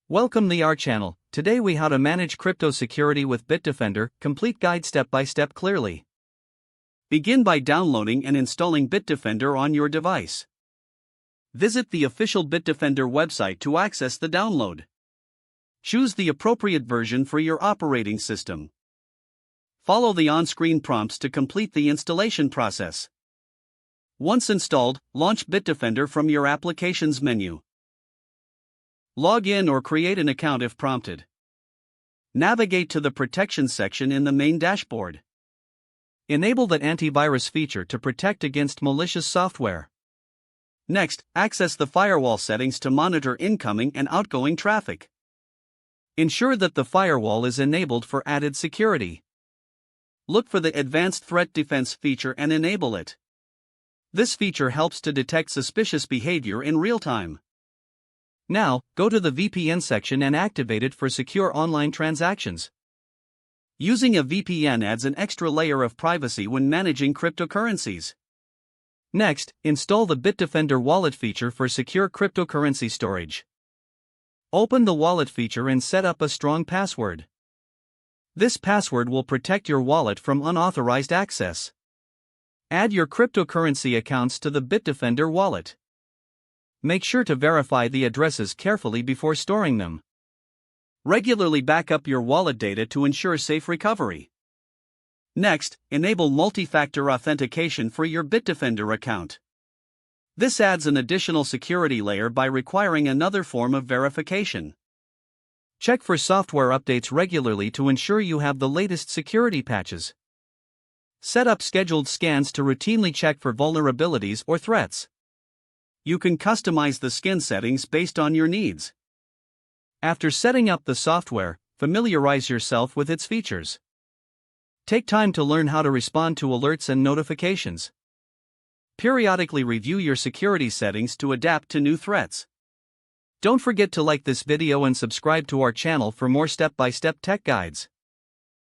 Welcome to our channel. Today we how to manage crypto security with BitDefender, complete guide step by step clearly. Begin by downloading and installing BitDefender on your device. Visit the official BitDefender website to access the download. Choose the appropriate version for your operating system. Follow the on-screen prompts to complete the installation process. Once installed, launch BitDefender from your applications menu. Log in or create an account if prompted. Navigate to the protection section in the main dashboard. Enable that antivirus feature to protect against malicious software. Next, access the firewall settings to monitor incoming and outgoing traffic. Ensure that the firewall is enabled for added security. Look for the Advanced Threat Defense feature and enable it. This feature helps to detect suspicious behavior in real time. Now, go to the VPN section and activate it for secure online transactions. Using a VPN adds an extra layer of privacy when managing cryptocurrencies. Next, install the BitDefender wallet feature for secure cryptocurrency storage. Open the wallet feature and set up a strong password. This password will protect your wallet from unauthorized access. Add your cryptocurrency accounts to the BitDefender wallet. Make sure to verify the addresses carefully before storing them. Regularly back up your wallet data to ensure safe recovery. Next, enable multi-factor authentication for your BitDefender account. This adds an additional security layer by requiring another form of verification. Check for software updates regularly to ensure you have the latest security patches. Set up scheduled scans to routinely check for vulnerabilities or threats. You can customize the skin settings based on your needs. After setting up the software, familiarize yourself with its features. Take time to learn how to respond to alerts and notifications. Periodically review your security settings to adapt to new threats. Don't forget to like this video and subscribe to our channel for more step-by-step tech guides.